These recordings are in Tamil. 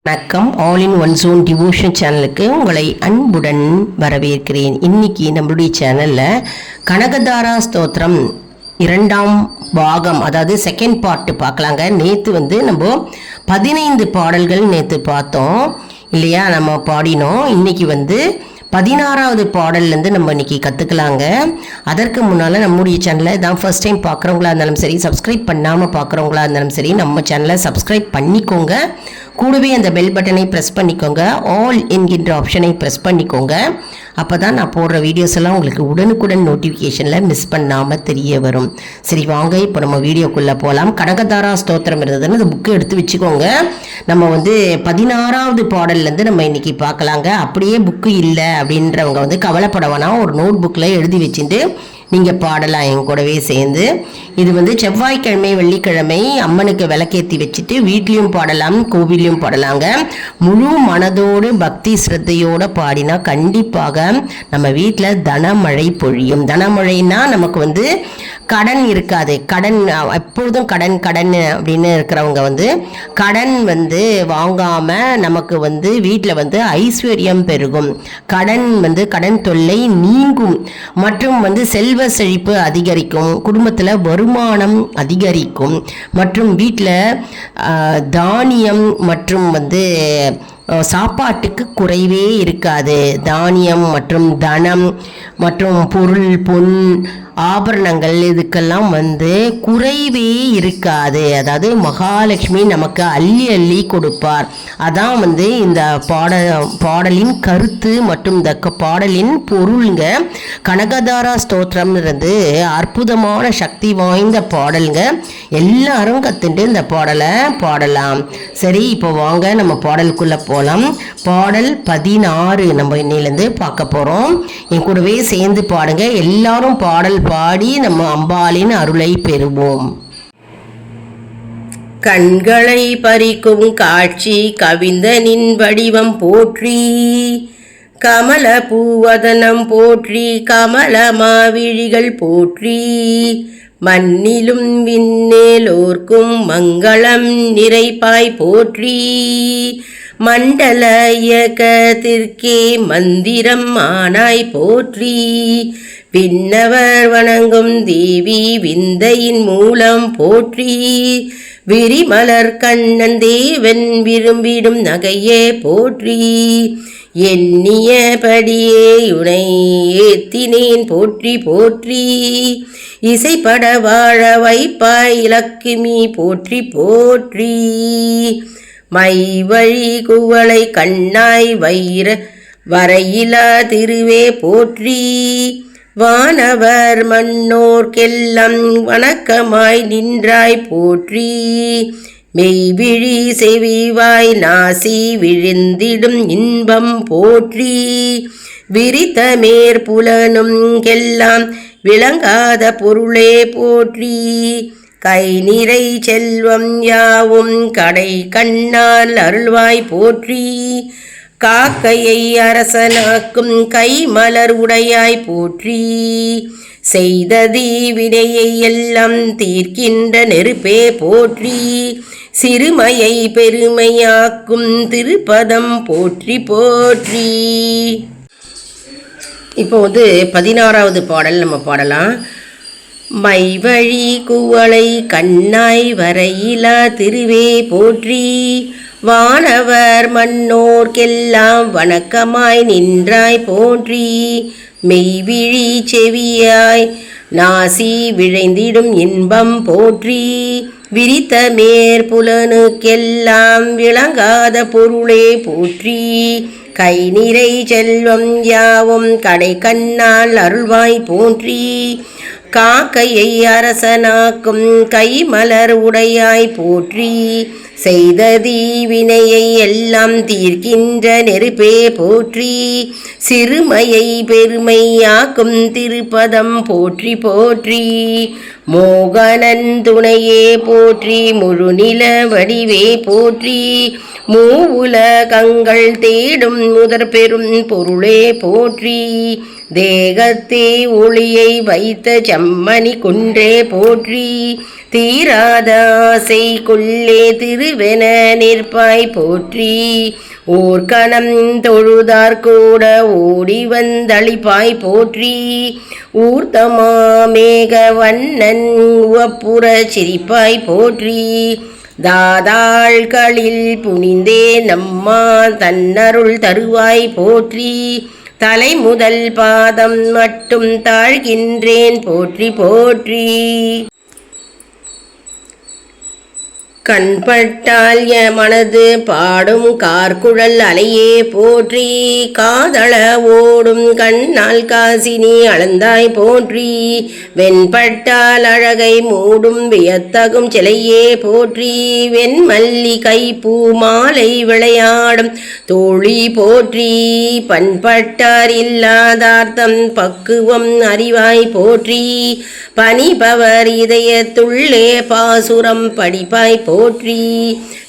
வணக்கம். All in one zone devotion சேனலுக்கு உங்களை அன்புடன் வரவேற்கிறேன். இன்னைக்கு நம்மளுடைய சேனலில் கனகதாரா ஸ்தோத்திரம் 2ஆம் பாகம், அதாவது செகண்ட் பார்ட்டு பார்க்கலாங்க. நேற்று நம்ம 15 பாடல்கள் நேற்று பார்த்தோம் இல்லையா, நம்ம பாடினோம். இன்னைக்கு 16வது பாடல்லேருந்து நம்ம இன்றைக்கி கற்றுக்கலாங்க. அதற்கு முன்னால் நம்முடைய சேனலை தான் ஃபர்ஸ்ட் டைம் பார்க்குறவங்களா இருந்தாலும் சரி, சப்ஸ்கிரைப் பண்ணாமல் பார்க்குறவங்களா இருந்தாலும் சரி, நம்ம சேனலை சப்ஸ்கிரைப் பண்ணிக்கோங்க. கூடவே அந்த பெல் பட்டனை ப்ரெஸ் பண்ணிக்கோங்க. ஆல் என்கின்ற ஆப்ஷனை ப்ரெஸ் பண்ணிக்கோங்க. அப்போ தான் நான் போடுற வீடியோஸ் எல்லாம் உங்களுக்கு உடனுக்குடன் நோட்டிஃபிகேஷனில் மிஸ் பண்ணாமல் தெரிய வரும். சரி வாங்க, இப்போ நம்ம வீடியோக்குள்ளே போகலாம். கனகதாரா ஸ்தோத்திரம் இருந்ததுன்னு அந்த புக்கு எடுத்து வச்சுக்கோங்க. நம்ம 16வது பாடல்லேருந்து நம்ம இன்றைக்கி பார்க்கலாங்க. அப்படியே புக்கு இல்லை அப்படின்றவங்க கவலைப்பட வேணாம். ஒரு நோட் புக்கில் எழுதி வச்சுட்டு நீங்கள் பாடலாம் என் கூடவே சேர்ந்து. இது செவ்வாய்க்கிழமை வெள்ளிக்கிழமை அம்மனுக்கு விளக்கேற்றி வச்சுட்டு வீட்லேயும் பாடலாம், கோவிலையும் பாடலாங்க. முழு மனதோடு பக்தி ஸ்ரத்தையோடு பாடினா கண்டிப்பாக நம்ம வீட்டில் தனமழை பொழியும். தனமழைனா நமக்கு கடன் இருக்காது. கடன் எப்பொழுதும் கடன் அப்படின்னு இருக்கிறவங்க கடன் வாங்காமல் நமக்கு வீட்டில் ஐஸ்வர்யம் பெருகும். கடன் தொல்லை நீங்கும். மற்றும் செல்வ செழிப்பு அதிகரிக்கும். குடும்பத்தில் வருமானம் அதிகரிக்கும். மற்றும் வீட்டில் தானியம் மற்றும் சாப்பாட்டுக்கு குறைவே இருக்காது. தானியம் மற்றும் தனம் மற்றும் பொருள், பொன், ஆபரணங்கள் இதுக்கெல்லாம் குறைவே இருக்காது. அதாவது மகாலட்சுமி நமக்கு அள்ளி அள்ளி கொடுப்பார். அதான் இந்த பாடலின் கருத்து மற்றும் இந்த பாடலின் பொருளுங்க. கனகதாரா ஸ்தோத்திரம்ன்றது அற்புதமான சக்தி வாய்ந்த பாடலுங்க. எல்லாரும் கற்றுட்டு இந்த பாடலை பாடலாம். சரி, இப்போ வாங்க நம்ம பாடலுக்குள்ளே போகலாம். பாடல் 16 நம்ம இன்னிலேருந்து பார்க்க போகிறோம். என் கூடவே சேர்ந்து பாடுங்க. எல்லாரும் பாடல் பாடி நம்ம அம்பாளின் அருளை பெறுவோம். கண்களை பறிக்கும் காட்சி கவிந்தனின் வடிவம் போற்றி, கமல பூவதனம் போற்றி, கமல மாவிழிகள் போற்றி, மண்ணிலும் விண்ணேலோர்க்கும் மங்களம் நிறைப்பாய் போற்றி, மண்டல இயக்கத்திற்கே மந்திரம் ஆனாய் போற்றி, விண்ணவர் வணங்கும் தேவி விந்தையின் மூலம் போற்றி, விரிமலர் கண்ணன் தேவன் விரும்பிடும் நகையே போற்றி, எண்ணியபடியே உனை ஏத்தினேன் போற்றி போற்றி, இசைப்பட வாழ வைப்பாய் இலக்குமி போற்றி போற்றி, மை வழி குவளை கண்ணாய் வரையிலா திருவே போற்றி, வானவர் மன்னோர்க்கெல்லாம் வணக்கமாய் நின்றாய் போற்றி, மெய்விழி செவிவாய் நாசி விழுந்திடும் இன்பம் போற்றி, விரித்த மேற்புலனும் எல்லாம் விளங்காத பொருளே போற்றி, கை நிறை செல்வம் யாவும் கடை கண்ணால் அருள்வாய் போற்றி, காக்கையை அரசனாக்கும் கை மலர் உடையாய் போற்றி, செய்த தீவினையை எல்லாம் தீர்க்கின்ற நெருப்பே போற்றி, சிறுமையை பெருமையாக்கும் திருப்பதம் போற்றி போற்றி. இப்போ 16வது பாடல் நம்ம பாடலாம். மைவழி குவளை கண்ணாய் வரையிலா திருவே போற்றி, வானவர் மன்னோர்க்கெல்லாம் வணக்கமாய் நின்றாய் போற்றி, மெய்விழி செவியாய் நாசி விழைந்திடும் இன்பம் போற்றி, விரித்த மேற்புலனுக்கெல்லாம் விளங்காத பொருளே போற்றி, கை நிறை செல்வம் யாவும் கடை கண்ணால் அருள்வாய் போற்றி, காக்கையை அரசனாக்கும் கை மலர் உடையாய் போற்றி, செய்த தீவினையை எல்லாம் தீர்க்கின்ற நெருப்பே போற்றி, சிறுமையை பெருமையாக்கும் திருப்பதம் போற்றி போற்றி, மோகனன் துணையே போற்றி, முழுநில வடிவே போற்றி, மூவுலகங்கள் தேடும் முதற் பெரும் பொருளே போற்றி, தேகத்தே ஒளியை வைத்த செம்மணி குன்றே போற்றி, தீராத ஆசைக்குள்ளே திருவென நிற்பாய் போற்றி. ஓர்கணம் தொழுதார் கூட ஓடி வந்தளிப்பாய் போற்றி. ஊர்த்தமா மேக வண்ணன் உவப்புற சிரிப்பாய் போற்றி. தாதாள்களில் புனிந்தே நம்மா தன்னருள் தருவாய் போற்றி. தலை முதல் பாதம் மட்டும் தாழ்கின்றேன் போற்றி போற்றி. கண்பட்டால் மனது பாடும் கார்குழல் அலையே போற்றி. காதள ஓடும் கண்ணால் காசினி அளந்தாய் போற்றி. வெண்பட்டால் அழகை மூடும் வியத்தகும் சிலையே போற்றி. வெண்மல்லிகை பூ மாலை விளையாடும் தோழி போற்றி. பண்பட்டார் இல்லாதார்த்தம் பக்குவம் அறிவாய் போற்றி. பனிபவர் இதயத்துள்ளே பாசுரம் படிப்பாய் போற்றி.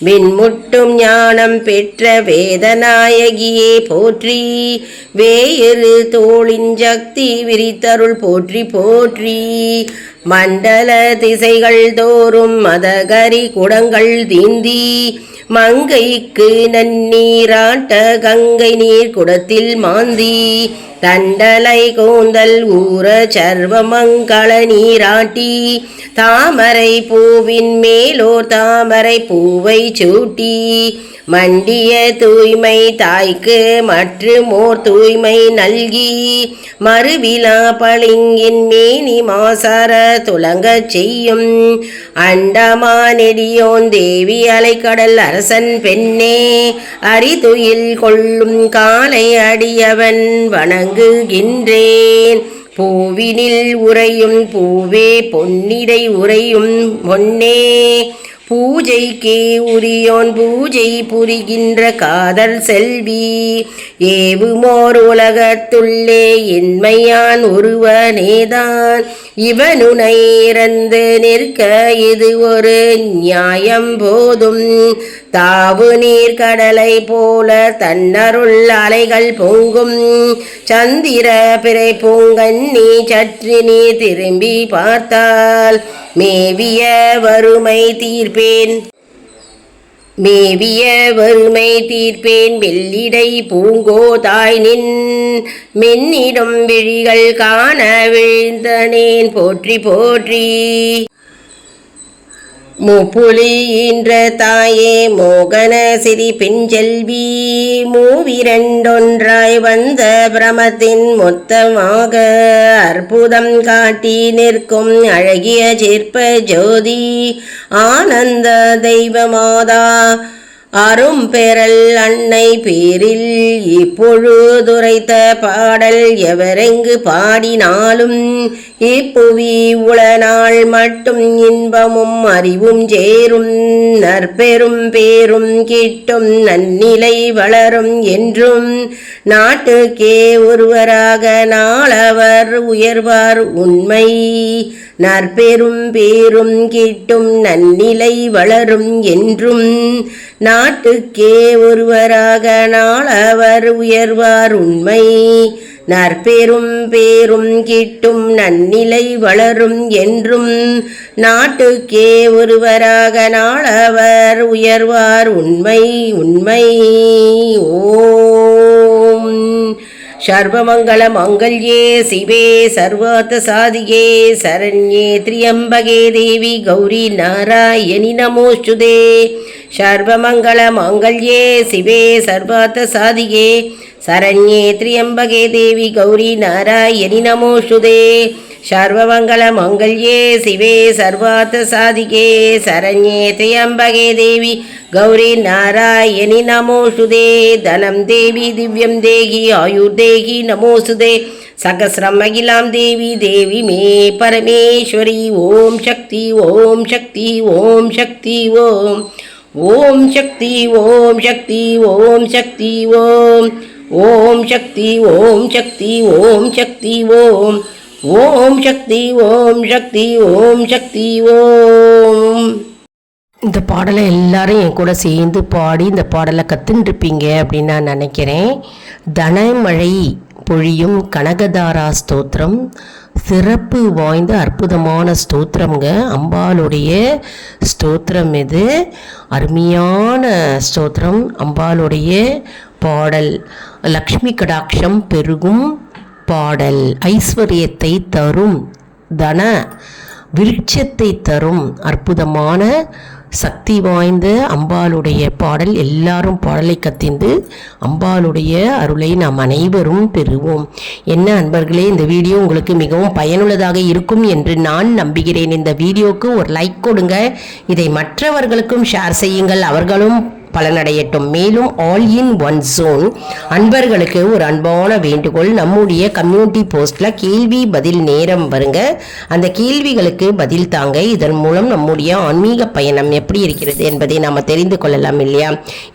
விண்முட்டும் ஞானம் பெற்ற வேதநாயகியே போற்றி. வேயிறு தோளின் சக்தி விரித்தருள் போற்றி போற்றி. மண்டல திசைகள் தோறும் மதகரி குடங்கள் தீந்தி. மங்கைக்கு நன்னீராட்ட கங்கை நீர் குடத்தில் மாந்தி. தண்டலை கூந்தல் ஊற சர்வமங்கள நீராட்டி. தாமரை பூவின் மேலோர் தாமரை பூவை சூட்டி. மண்டிய தூய்மை தாய்க்கு மற்றுமோர் தூய்மை நல்கி. மறுவிழா பளிங்கின் மேனி மாசர துலங்கச் செய்யும். அண்டமா நெடியோன் தேவி அலைக்கடல் அரசன் பெண்ணே. அரிதுயில் கொள்ளும் காலை அடியவன் வணங்குகின்றேன். பூவினில் உறையும் பூவே பொன்னிடை உறையும் பொன்னே. பூஜைக்கே உரியோன் பூஜை புரிகின்ற காதல் செல்வி. ஏவுமோர் உலகத்துள்ளே என்மையான் ஒருவனேதான். இவனுனை இறந்து நிற்க இது ஒரு நியாயம் போதும். தாவு நீர் கடலை போல தன்னருள் அலைகள் பொங்கும். சந்திர பிறை பூங்கன்னி சற்று நீ திரும்பி பார்த்தால் மேவிய வறுமை தீர்ப்பேன். மேவிய வறுமை தீர்ப்பேன் வெள்ளிடை பூங்கோதாய் நின். மென்னிடும் விழிகள் காண விழுந்தனேன் போற்றி போற்றி. முப்புலி ஈன்ற தாயே மோகன சிறி பெஞ்செல்வி. மூவிரண்டொன்றாய் வந்த பிரமத்தின் மொத்தமாக அற்புதம் காட்டி நிற்கும் அழகிய சிற்ப ஜோதி. ஆனந்த தெய்வமாதா அரும் பெறல் அன்னை பேரில் இப்பொழுதுரைத்த பாடல் எவரெங்கு பாடினாலும் இப்புவி உளநாள் மட்டும் இன்பமும் அறிவும் சேரும். நற்பெரும் பேரும் கிட்டும் நன்னிலை வளரும் என்றும். நாட்டுக்கே ஒருவராக நாளவர் உயர்வார் உண்மை. நற்பெரும் பேரும் கிட்டும் நன்னிலை வளரும் என்றும். நாட்டுக்கே ஒருவராக நாளவர் உயர்வார் உண்மை. நற்பெரும் பேரும் கிட்டும் நன்னிலை வளரும் என்றும். நாட்டுக்கே ஒருவராக நாளவர் உயர்வார் உண்மை உண்மை. ஓம் சர்வமங்கள மங்கல்யே சிவே சர்வார்த்த சாதிகே சரண்யே த்ரியம்பகே தேவி கௌரி நாராயணி நமோஸ்துதே. சர்வமங்கள மங்கல்யே சிவே சர்வார்த்த சாதிகே சரண்யே த்ரியம்பகே தேவி கௌரி நாராயணி நமோஸ்துதே. சர்வமங்கள மங்கல்யே சிவே சர்வார்த்த சாதிகே சரண்யே த்ரியம்பகே தேவி கௌரி நாராயணி நமோஸ்துதே. தனம் தேவி திவ்யம் தேகி ஆயுர்தேகி நமோஸ்துதே. சகஸ்ரம் அகிலாம் தேவி தேவி மே பரமேஸ்வரி. ஓம் சக்தி ஓம் சக்தி ஓம் சக்தி ஓம். ஓம் சக்தி ஓம் சக்தி ஓம் சக்தி ஓம். ஓம் சக்தி ஓம் சக்தி ஓம் சக்தி ஓம். ஓம் சக்தி ஓம் சக்தி ஓம் சக்தி ஓம். இந்த பாடலை எல்லாரும் என் கூட சேர்ந்து பாடி இந்த பாடலை கற்றுருப்பீங்க அப்படின்னு நான் நினைக்கிறேன். தனமழை பொழியும் கனகதாரா ஸ்தோத்திரம் சிறப்பு வாய்ந்த அற்புதமான ஸ்தோத்திரம்ங்க. அம்பாளுடைய ஸ்தோத்திரம் இது. அருமையான ஸ்தோத்திரம். அம்பாளுடைய பாடல் லக்ஷ்மி கடாட்சம் பெருகும் பாடல், ஐஸ்வர்யத்தை தரும், தன விருட்சத்தை தரும் அற்புதமான சக்தி வாய்ந்த அம்பாளுடைய பாடல். எல்லாரும் பாடலை கத்திந்து அம்பாளுடைய அருளை நாம் அனைவரும் பெறுவோம். என்ன அன்பர்களே, இந்த வீடியோ உங்களுக்கு மிகவும் பயனுள்ளதாக இருக்கும் என்று நான் நம்புகிறேன். இந்த வீடியோவுக்கு ஒரு லைக் கொடுங்க, இதை மற்றவர்களுக்கும் ஷேர் செய்யுங்கள், அவர்களும் பலனடையட்டும். மேலும் ஆல் இன் ஒன் ஜோன் அன்பர்களுக்கு ஒரு அன்பான வேண்டுகோள், நம்முடைய கம்யூனிட்டி போஸ்ட்ல கேள்வி பதில் நேரம் வருங்க, அந்த கேள்விகளுக்கு பதில் தாங்க. இதன் மூலம் நம்முடைய ஆன்மீக பயணம் எப்படி இருக்கிறது என்பதை நாம் தெரிந்து கொள்ளலாம் இல்லையா?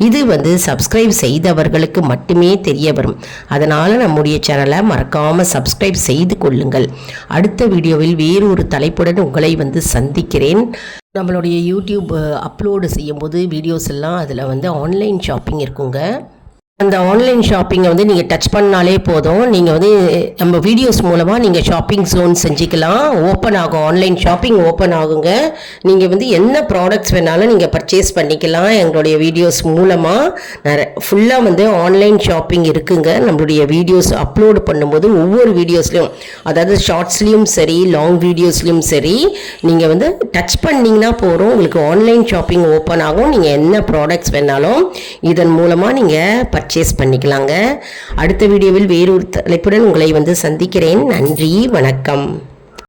இது சப்ஸ்கிரைப் செய்தவர்களுக்கு மட்டுமே தெரிய வரும். அதனால் நம்முடைய சேனலை மறக்காமல் சப்ஸ்கிரைப் செய்து கொள்ளுங்கள். அடுத்த வீடியோவில் வேறொரு தலைப்புடன் உங்களை சந்திக்கிறேன். நம்மளுடைய யூடியூப் அப்லோடு செய்யும்போது வீடியோஸ் எல்லாம் அதில் ஆன்லைன் ஷாப்பிங் இருக்குங்க. அந்த ஆன்லைன் ஷாப்பிங்கை நீங்கள் டச் பண்ணாலே போதும். நீங்கள் நம்ம வீடியோஸ் மூலமாக நீங்கள் ஷாப்பிங் ஜோன் செஞ்சுக்கலாம். ஓப்பன் ஆகும், ஆன்லைன் ஷாப்பிங் ஓப்பன் ஆகுங்க. நீங்கள் என்ன ப்ராடக்ட்ஸ் வேணாலும் நீங்கள் பர்ச்சேஸ் பண்ணிக்கலாம். எங்களுடைய வீடியோஸ் மூலமாக ஃபுல்லாக ஆன்லைன் ஷாப்பிங் இருக்குங்க. நம்மளுடைய வீடியோஸ் அப்லோடு பண்ணும்போது ஒவ்வொரு வீடியோஸ்லையும், அதாவது ஷார்ட்ஸ்லேயும் சரி லாங் வீடியோஸ்லையும் சரி, நீங்கள் டச் பண்ணிங்கன்னா போகிறோம், உங்களுக்கு ஆன்லைன் ஷாப்பிங் ஓப்பன் ஆகும். நீங்கள் என்ன ப்ராடக்ட்ஸ் வேணாலும் இதன் மூலமாக நீங்கள் பர்ச்சேஸ் பண்ணிக்கலாங்க. அடுத்த வீடியோவில் வேறொரு தலைப்புடன் உங்களை சந்திக்கிறேன். நன்றி, வணக்கம்.